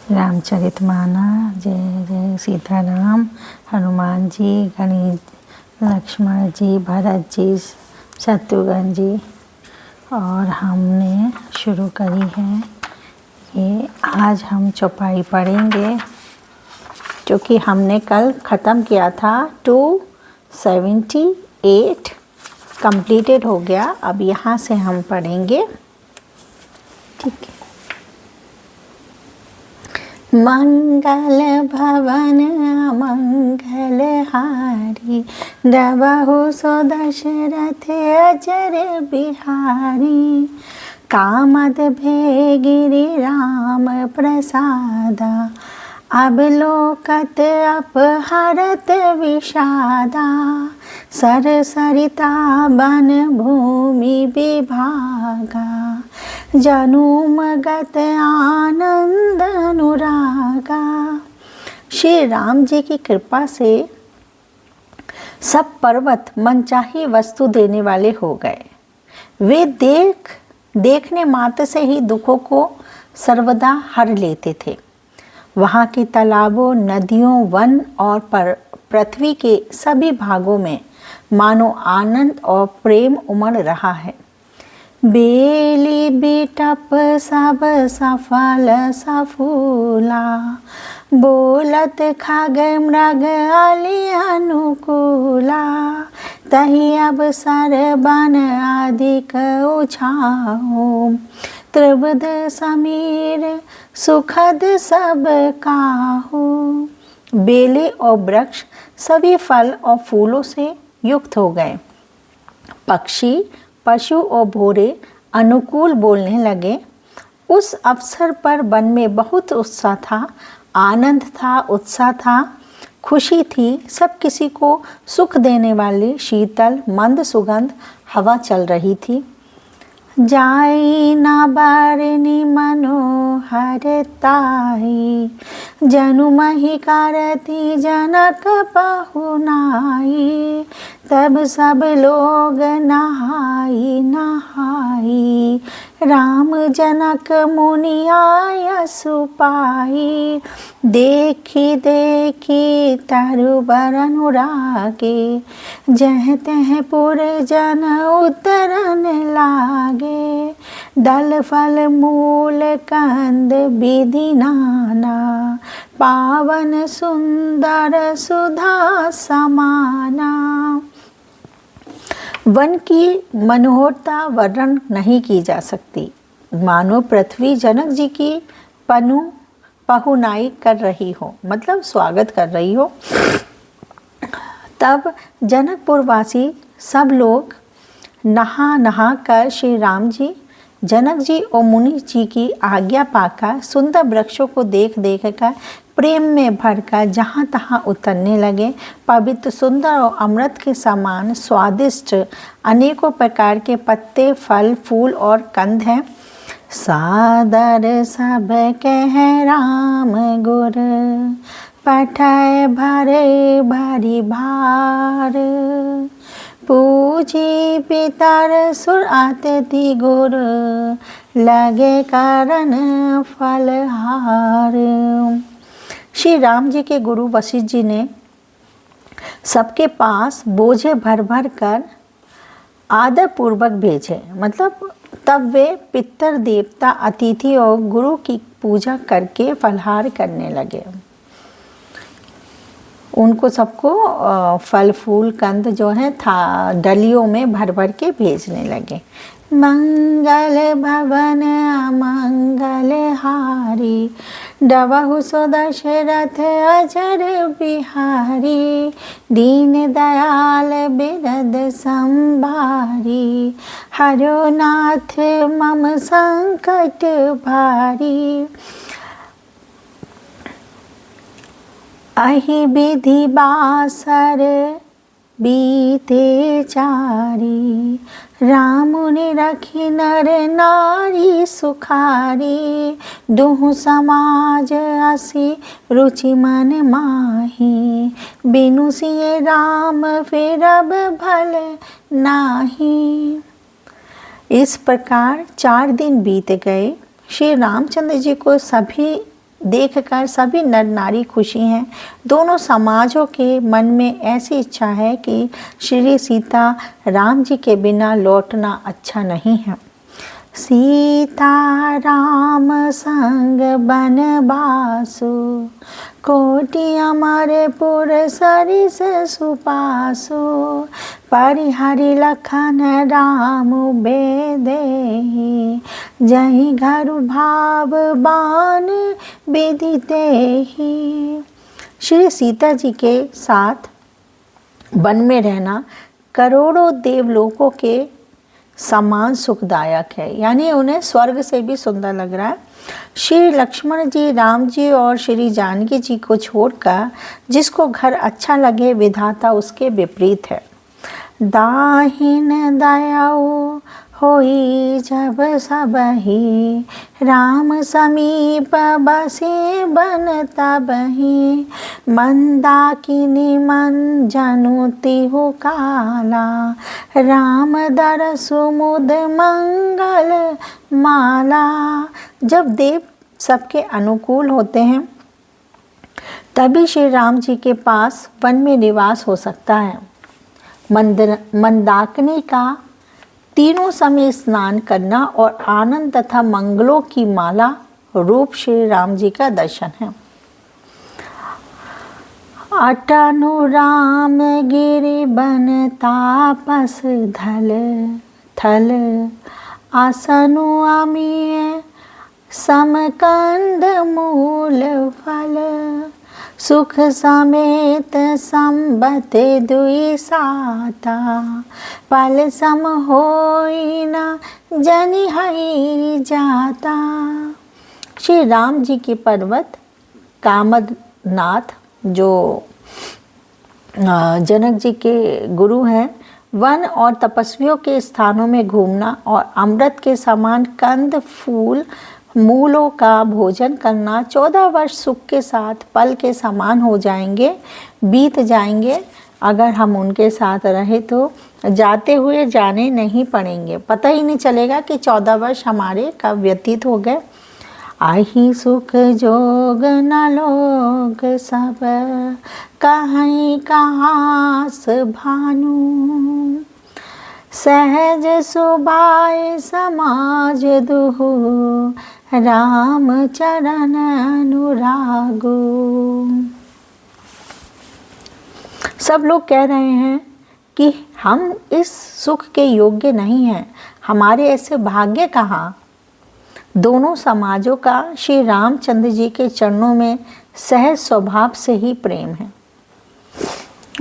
रामचरितमानस। जय जय सीताराम। हनुमान जी, गणेश, लक्ष्मण जी, भरत जी, शत्रुघ्न जी। और हमने शुरू करी है ये। आज हम चौपाई पढ़ेंगे क्योंकि हमने कल ख़त्म किया था 278 कंप्लीटेड हो गया। अब यहाँ से हम पढ़ेंगे, ठीक है। मंगल भवन मंगल हारी, रवहु सो दशरथ अजर बिहारी। कामद भेगिरि राम प्रसादा, अब लोकत अपहरत विषादा। सर सरिता बन भूमि विभागा, जनुमगत आनंद अनुरागा। श्री राम जी की कृपा से सब पर्वत मनचाही वस्तु देने वाले हो गए। वे देखने मात्र से ही दुखों को सर्वदा हर लेते थे। वहाँ के तालाबों, नदियों, वन और पृथ्वी के सभी भागों में मानो आनंद और प्रेम उमड़ रहा है। बेली बिटप सब सफल सफूला, बोलत खग मृग अली अनुकूला। तही अवसर बन अधिक उछाओ, त्रिविध समीर सुखद सब काहू। बेले और वृक्ष सभी फल और फूलों से युक्त हो गए। पक्षी, पशु और भौरे अनुकूल बोलने लगे। उस अवसर पर वन में बहुत उत्साह था, आनंद था, उत्साह था, खुशी थी। सब किसी को सुख देने वाली शीतल मंद सुगंध हवा चल रही थी। जाई ना बारनी मनोहर ताई, जनु मही कारती जनक पहुनाई। तब सब लोग नहाई नहाई, राम जनक मुनि आय सुपाई। देखी देखी तरु बर अनुरागे, जह तह पुर जन उतरन लागे। दल फल मूल कंद विधि नाना, पावन सुंदर सुधा समाना। वन की मनोहरता वर्णन नहीं की जा सकती। मानो पृथ्वी जनक जी की पहुनाई कर रही हो, मतलब स्वागत कर रही हो। तब जनकपुरवासी सब लोग नहा नहा कर श्री राम जी, जनक जी और मुनि जी की आज्ञा पाकर सुंदर वृक्षों को देख देख कर प्रेम में भरकर जहाँ तहाँ उतरने लगे। पवित्र, सुंदर और अमृत के समान स्वादिष्ट अनेकों प्रकार के पत्ते, फल, फूल और कंद हैं। सादर सब कह राम गुर, पठाए भरे भरी भार। पूजी पितर सुर आते गुर, लगे कारण फलहार। श्री राम जी के गुरु वशिष्ठ जी ने सबके पास बोझे भर भर कर आदर पूर्वक भेजे। मतलब तब वे पितर, देवता, अतिथि और गुरु की पूजा करके फलहार करने लगे। उनको सबको फल फूल कंद जो है था डलियों में भर भर के भेजने लगे। मंगल भवन अमंगल हारी, रवहु सो दशरथ अजर बिहारी। दीन दयाल बिरद संभारी, हरो नाथ मम संकट भारी। अहि विधि बासर बीते चारी, राम ने रखी नर नारी सुखारी। दुहु समाज असी रुचि मन माही, बिनु सिय राम फिर अब भल नाही। इस प्रकार 4 दिन बीत गए। श्री रामचंद्र जी को सभी देखकर सभी नर नारी खुशी हैं। दोनों समाजों के मन में ऐसी इच्छा है कि श्री सीता राम जी के बिना लौटना अच्छा नहीं है। सीता राम संग बनवासु, कोटि अमरपुर सरिस सुपासु, परिहरि लखन राम बेदेहि, जहि घर भाव बान विदितेहि। श्री सीता जी के साथ वन में रहना करोड़ों देवलोकों के समान सुखदायक है, यानी उन्हें स्वर्ग से भी सुंदर लग रहा है। श्री लक्ष्मण जी, राम जी और श्री जानकी जी को छोड़कर जिसको घर अच्छा लगे, विधाता उसके विपरीत है। दाहिन दयाऊ होई जब सबहि, राम समीप बसे बन तबहि, मंदाकिनी मन जनु तिहु काला, राम दर सुमुद मंगल माला। जब देव सबके अनुकूल होते हैं तभी श्री राम जी के पास वन में निवास हो सकता है। मंदाकिनी का तीनों समय स्नान करना और आनंद तथा मंगलों की माला रूप श्री राम जी का दर्शन है। अटनु राम गिरि बन तापस धल, थल आसनु अमीय समकंद मूल फल, सुख समेत संबत दुई साता, पल सम होई न जनि हई जाता। श्री राम जी के पर्वत कामदनाथ, जो जनक जी के गुरु हैं, वन और तपस्वियों के स्थानों में घूमना और अमृत के समान कंद फूल मूलों का भोजन करना 14 वर्ष सुख के साथ पल के समान हो जाएंगे, बीत जाएंगे। अगर हम उनके साथ रहे तो जाते हुए जाने नहीं पड़ेंगे, पता ही नहीं चलेगा कि 14 वर्ष हमारे कब व्यतीत हो गए। आही सुख जोग न लोग सब, कहीं कहास भानु, सहज सुभाए समाज दुहु, राम चरण अनुरागो। सब लोग कह रहे हैं कि हम इस सुख के योग्य नहीं हैं, हमारे ऐसे भाग्य कहाँ। दोनों समाजों का श्री रामचंद्र जी के चरणों में सहज स्वभाव से ही प्रेम है।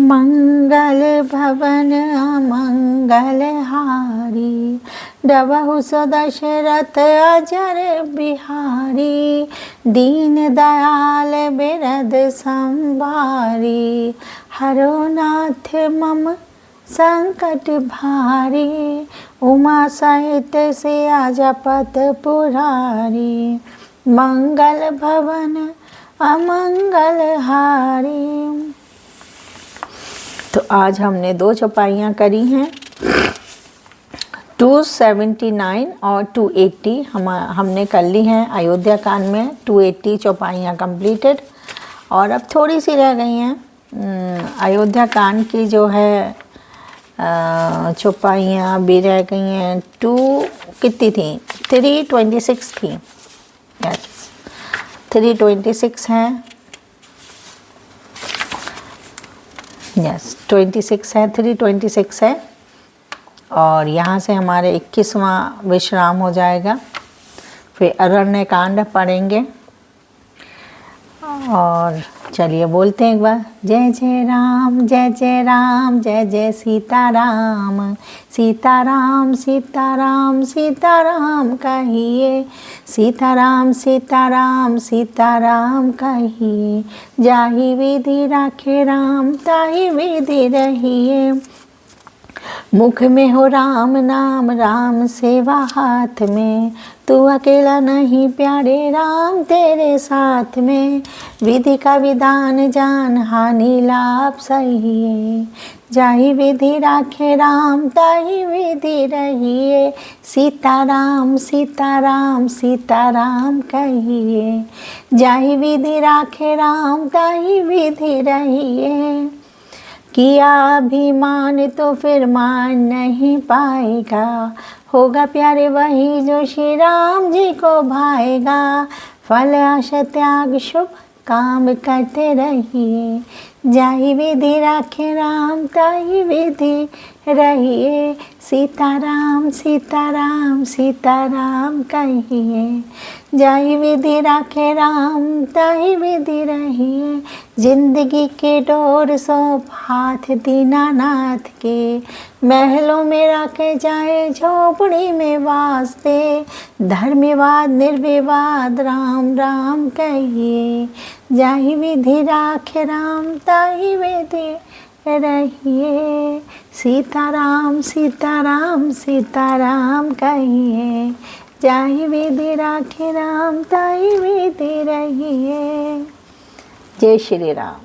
मंगल भवन अमंगल हारी, डबहु दशरथ अजर बिहारी, दीन दयाल बिरद संभारी, हरो नाथ मम संकट भारी, उमा सहित से आजपत पुरारी, मंगल भवन अमंगल हारी। तो आज हमने 2 चौपाइयाँ करी हैं, 279 और 280 हमने कर ली हैं अयोध्या कांड में। 280 चौपाइयाँ कंप्लीटेड और अब थोड़ी सी रह गई हैं अयोध्या कांड की जो है चौपाइयाँ भी रह गई हैं। कितनी थी? 326 थी। यस 326 हैं। यस 26 है, 326 है। और यहाँ से हमारे 21वां विश्राम हो जाएगा। फिर अरण्य कांड पढ़ेंगे। और चलिए बोलते हैं एक बार, जय जय राम जय जय राम, जय जय सीताराम सीताराम सीताराम सीताराम कहिए, सीताराम सीताराम सीताराम कहिए, जाहि विधि राखे राम ताहि विधि रहिए, मुख में हो राम नाम राम सेवा हाथ में, तू अकेला नहीं प्यारे राम तेरे साथ में, विधि का विधान जान हानि लाभ सही है, जाहि विधि राखे राम ताहि विधि रहिए, सीताराम सीताराम सीताराम कहिए। जाहि विधि राखे राम ताहि विधि रहिए, किया अभिमान तो फिर मान नहीं पाएगा, होगा प्यारे वही जो श्री राम जी को भाएगा। फल आशा त्याग शुभ काम करते रहिए, जाहि विधि राखे राम ताहि विधि रहिए, सीताराम सीताराम सीताराम कहिए। जाहि विधि राखे राम ताहि विधि रहिए, जिंदगी के डोर सौंप हाथ दीनानाथ के, महलों में रखे जाए झोपड़ी में वास्ते, धर्मवाद निर्विवाद राम राम कहिए। जाहि विधि राखे राम ताहि विधि रहिए, सीताराम सीताराम सीताराम कहिए। जाहि विधि राखे राम ताहि विधि रहिए। जय श्री राम।